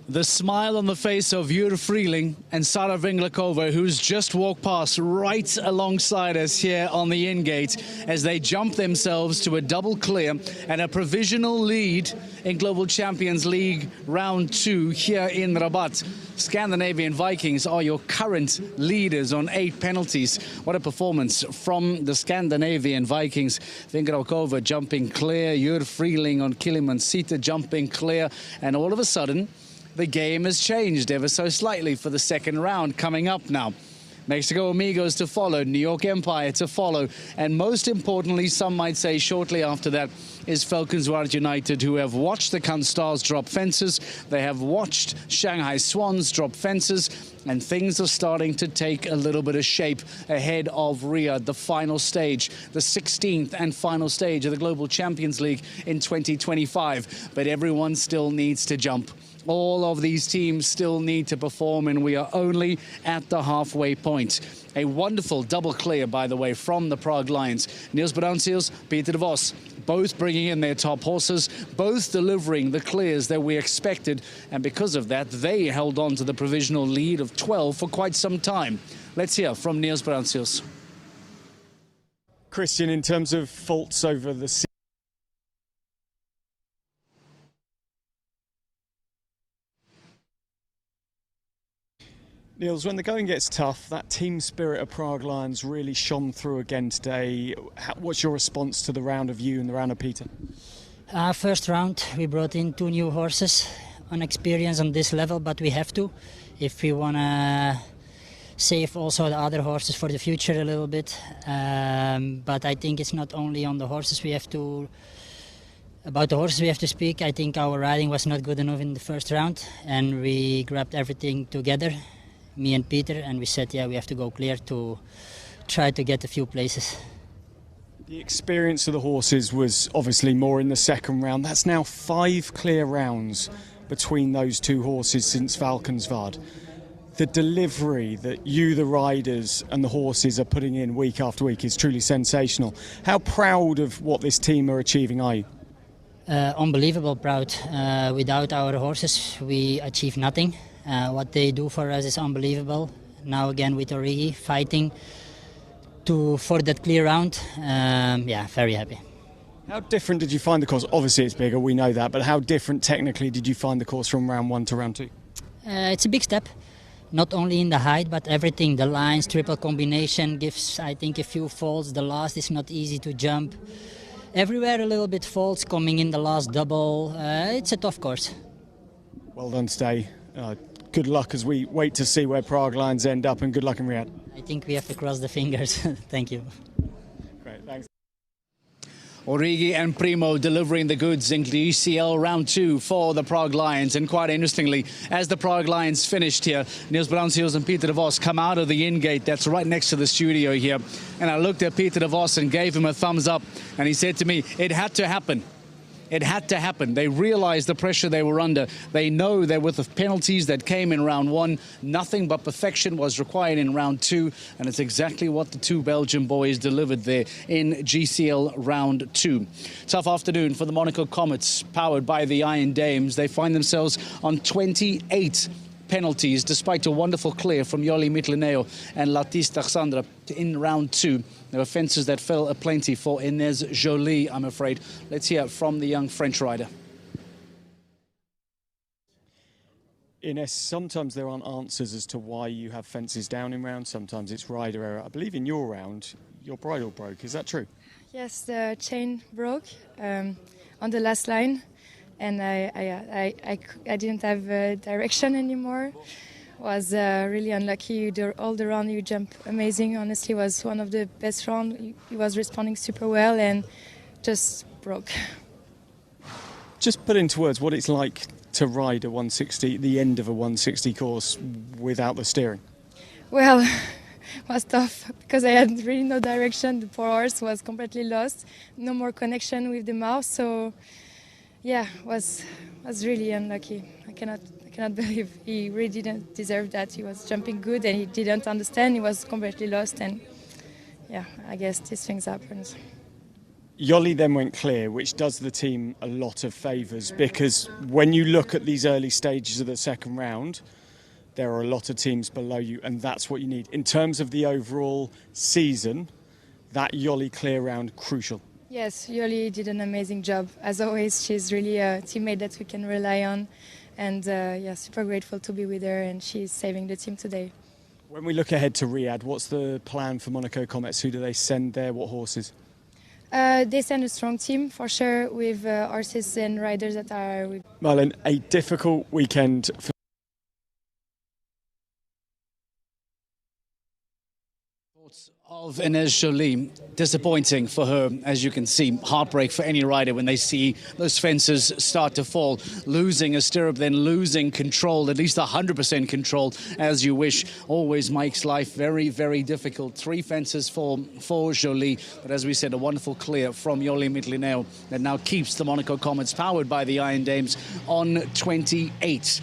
The smile on the face of Jur Freeling and Sara Vinglakova, who's just walked past right alongside us here on the in-gate as they jump themselves to a double clear and a provisional lead in Global Champions League Round 2 here in Rabat. Scandinavian Vikings are your current leaders on 8 penalties. What a performance from the Scandinavian Vikings. Vinglakova jumping clear, Jur Freeling on Kilimansita jumping clear, and all of a sudden the game has changed ever so slightly for the second round coming up now. Mexico Amigos to follow, New York Empire to follow, and most importantly, some might say shortly after that, is Falcons United, who have watched the Cannes Stars drop fences, they have watched Shanghai Swans drop fences, and things are starting to take a little bit of shape ahead of Riyadh, the final stage, the 16th and final stage of the Global Champions League in 2025. But everyone still needs to jump. All of these teams still need to perform, and we are only at the halfway point. A wonderful double clear, by the way, from the Prague Lions. Niels Brandsils, Peter de Vos, both bringing in their top horses, both delivering the clears that we expected, and because of that, they held on to the provisional lead of 12 for quite some time. Let's hear from Niels Brandsils. Christian, in terms of faults over the season, Niels, when the going gets tough, that team spirit of Prague Lions really shone through again today. What's your response to the round of you and the round of Peter? First round, we brought in 2 new horses on experience on this level, but we have to if we want to save also the other horses for the future a little bit. But I think it's not only on the horses about the horses we have to speak. I think our riding was not good enough in the first round, and we grabbed everything together, me and Peter, and we said, yeah, we have to go clear to try to get a few places. The experience of the horses was obviously more in the second round. That's now 5 clear rounds between those 2 horses since Valkenswaard. The delivery that you, the riders, and the horses are putting in week after week is truly sensational. How proud of what this team are achieving are you? Unbelievable proud. Without our horses, we achieve nothing. What they do for us is unbelievable. Now again with Origi fighting for that clear round. Yeah, very happy. How different did you find the course? Obviously it's bigger, we know that, but how different technically did you find the course from round 1 to round 2? It's a big step. Not only in the height, but everything. The lines, triple combination gives, I think, a few faults. The last is not easy to jump. Everywhere a little bit faults coming in the last double. It's a tough course. Well done today. Good luck as we wait to see where Prague Lions end up, and good luck in Riyadh. I think we have to cross the fingers. Thank you. Great, thanks. Origi and Primo delivering the goods in GCL Round 2 for the Prague Lions. And quite interestingly, as the Prague Lions finished here, Niels Brandsils and Peter de Vos come out of the in-gate that's right next to the studio here. And I looked at Peter de Vos and gave him a thumbs up. And he said to me, it had to happen. It had to happen. They realized the pressure they were under. They know that with the penalties that came in round 1, nothing but perfection was required in round 2, and it's exactly what the 2 Belgian boys delivered there in GCL round 2. Tough afternoon for the Monaco Comets, powered by the Iron Dames. They find themselves on 28 penalties, despite a wonderful clear from Yoli Mitlineo and Latis Taxandra in round 2. There were fences that fell aplenty for Inez Jolie, I'm afraid. Let's hear from the young French rider. Inez, sometimes there aren't answers as to why you have fences down in rounds. Sometimes it's rider error. I believe in your round, your bridle broke. Is that true? Yes, the chain broke on the last line. And I didn't have direction anymore. Was really unlucky. All the round you jump amazing. Honestly, was one of the best rounds. He was responding super well and just broke. Just put into words what it's like to ride a 160, the end of a 160 course without the steering. Well, it was tough because I had really no direction. The poor horse was completely lost. No more connection with the mouth. So. Yeah, was really unlucky. I cannot believe he really didn't deserve that. He was jumping good and he didn't understand. He was completely lost, and yeah, I guess these things happen. Yoli then went clear, which does the team a lot of favours, because when you look at these early stages of the second round, there are a lot of teams below you, and that's what you need. In terms of the overall season, that Yoli clear round, crucial. Yes, Yoli did an amazing job. As always, she's really a teammate that we can rely on. And super grateful to be with her, and she's saving the team today. When we look ahead to Riyadh, what's the plan for Monaco Comets? Who do they send there? What horses? They send a strong team, for sure, with horses and riders that are... Marlon, a difficult weekend for of Ines Jolie. Disappointing for her, as you can see. Heartbreak for any rider when they see those fences start to fall. Losing a stirrup, then losing control, at least 100% control, as you wish, always makes life very, very difficult. 3 fences for Jolie, but as we said, a wonderful clear from Yoli Mitlineo that now keeps the Monaco Comets, powered by the Iron Dames, on 28.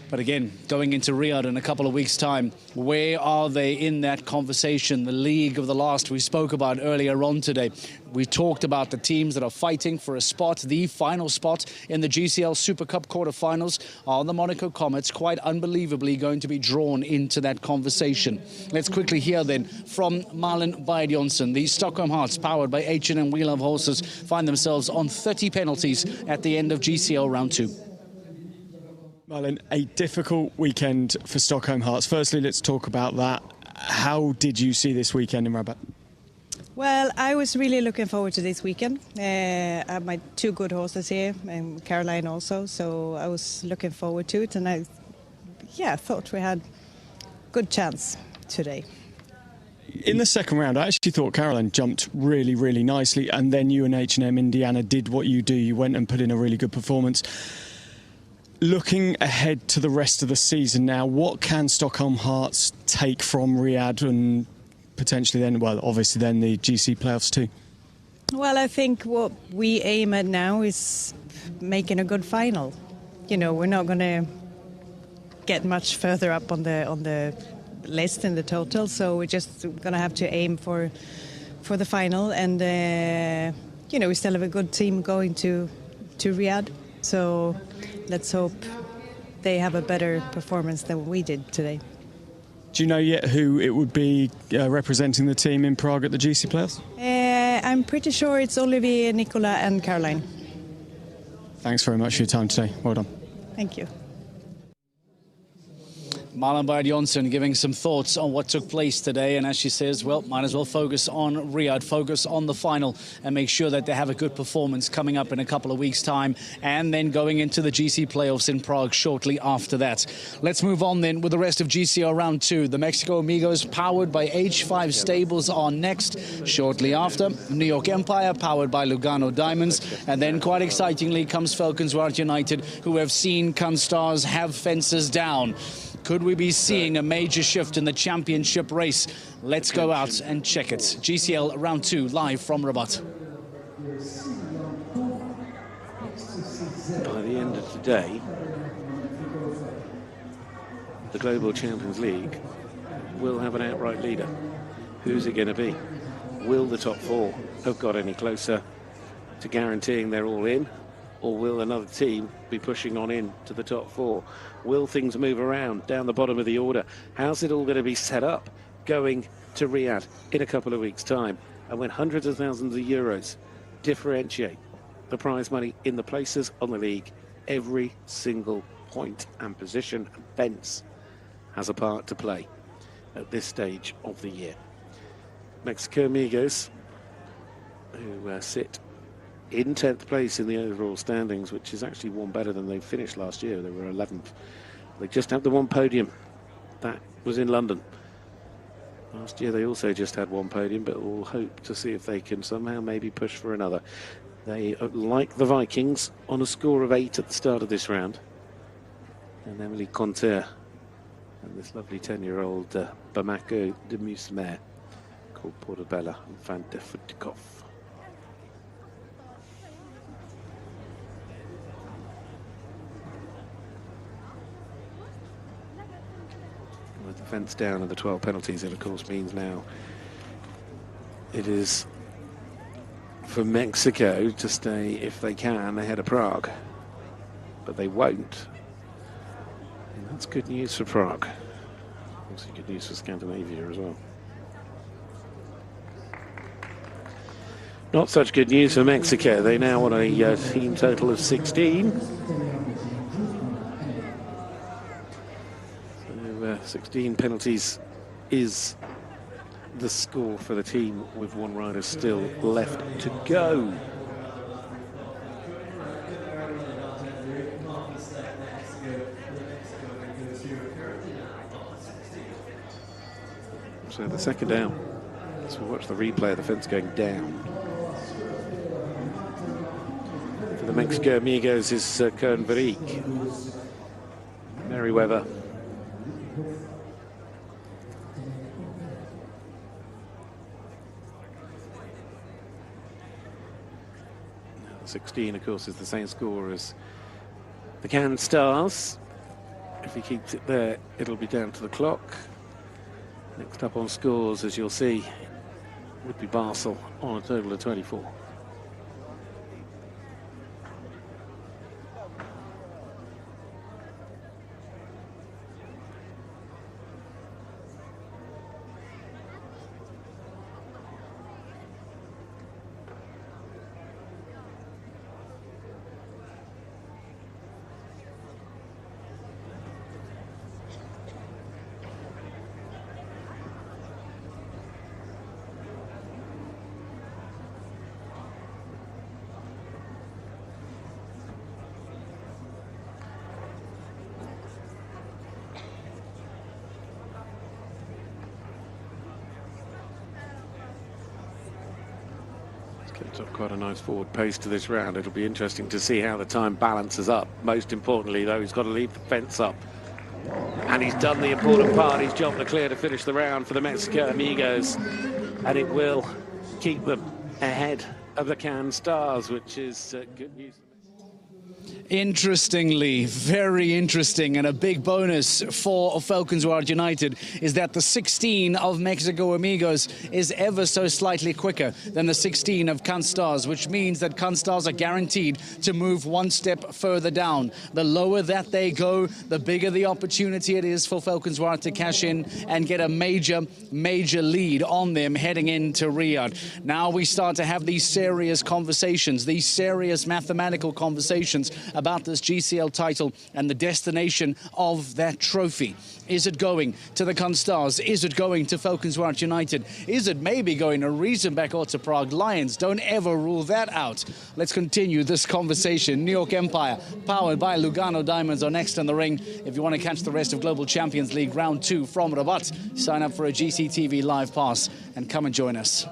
But again, going into Riyadh in a couple of weeks' time, where are they in that conversation? The League of the Last we spoke about earlier on today. We talked about the teams that are fighting for a spot, the final spot in the GCL Super Cup quarterfinals. Are the Monaco Comets quite unbelievably going to be drawn into that conversation? Let's quickly hear then from Malin Bayard-Jonsson. The Stockholm Hearts, powered by H&M We Love Horses, find themselves on 30 penalties at the end of GCL round 2. Marlon, a difficult weekend for Stockholm Hearts. Firstly, let's talk about that. How did you see this weekend in Rabat? Well, I was really looking forward to this weekend. I have my 2 good horses here, and Caroline also, so I was looking forward to it, and I thought we had good chance today. In the second round, I actually thought Caroline jumped really, really nicely, and then you and H&M Indiana did what you do. You went and put in a really good performance. Looking ahead to the rest of the season now, what can Stockholm Hearts take from Riyadh and potentially then, well, obviously then the GC playoffs too? Well, I think what we aim at now is making a good final. You know, we're not going to get much further up on the list in the total, so we're just going to have to aim for the final, and we still have a good team going to Riyadh, so let's hope they have a better performance than we did today. Do you know yet who it would be representing the team in Prague at the GC playoffs? I'm pretty sure it's Olivier, Nicola and Caroline. Thanks very much for your time today. Well done. Thank you. Malin Bayard-Jonsson giving some thoughts on what took place today, and as she says, well, might as well focus on Riyadh, focus on the final, and make sure that they have a good performance coming up in a couple of weeks' time, and then going into the GC playoffs in Prague shortly after that. Let's move on then with the rest of GCL round 2. The Mexico Amigos, powered by H5 Stables, are next. Shortly after, New York Empire, powered by Lugano Diamonds, and then quite excitingly comes Falcons Ward United, who have seen Canstars have fences down. Could we be seeing a major shift in the championship race? Let's go out and check it. GCL round 2 live from Rabat. By the end of today, the Global Champions League will have an outright leader. Who's it going to be? Will the top 4 have got any closer to guaranteeing they're all in? Or will another team be pushing on in to the top 4? Will things move around down the bottom of the order? How's it all going to be set up going to Riyadh in a couple of weeks' time? And when hundreds of thousands of euros differentiate the prize money in the places on the league, every single point and position and fence has a part to play at this stage of the year. Mexico Amigos, who sit in 10th place in the overall standings, which is actually one better than they finished last year. They were 11th. They just had the one podium. That was in London. Last year they also just had one podium, but we'll hope to see if they can somehow maybe push for another. They are like the Vikings on a score of 8 at the start of this round. And Emily Conter and this lovely 10-year-old Bamako de Musmer called Portobella and Van de Futikov. With the fence down and the 12 penalties, it of course means now it is for Mexico to stay, if they can, ahead of Prague. But they won't. And that's good news for Prague. Also good news for Scandinavia as well. Not such good news for Mexico. They now want a team total of 16. So 16 penalties is the score for the team, with one rider still left to go. So the second down. So we'll watch the replay of the fence going down. For the Mexico Amigos is Kern Varik. Merriweather. 16, of course, is the same score as the Cannes Stars. If he keeps it there, it'll be down to the clock. Next up on scores, as you'll see, would be Basel on a total of 24. Kept up quite a nice forward pace to this round. It'll be interesting to see how the time balances up. Most importantly, though, he's got to leave the fence up. And he's done the important part. He's jumped the clear to finish the round for the Mexico Amigos. And it will keep them ahead of the Cannes Stars, which is good news. Interestingly, very interesting, and a big bonus for Falcons Ward United is that the 16 of Mexico Amigos is ever so slightly quicker than the 16 of Cannes Stars, which means that Cannes Stars are guaranteed to move one step further down. The lower that they go, the bigger the opportunity it is for Falcons Ward to cash in and get a major lead on them heading into Riyadh. Now we start to have these serious conversations, these serious mathematical conversations about this GCL title and the destination of that trophy. Is it going to the Cannes Stars? Is it going to Falcons Ward United? Is it maybe going to Riesenbeck or to Prague Lions? Don't ever rule that out. Let's continue this conversation. New York Empire, powered by Lugano Diamonds, are next in the ring. If you want to catch the rest of Global Champions League Round 2 from Rabat, sign up for a GCTV Live Pass and come and join us.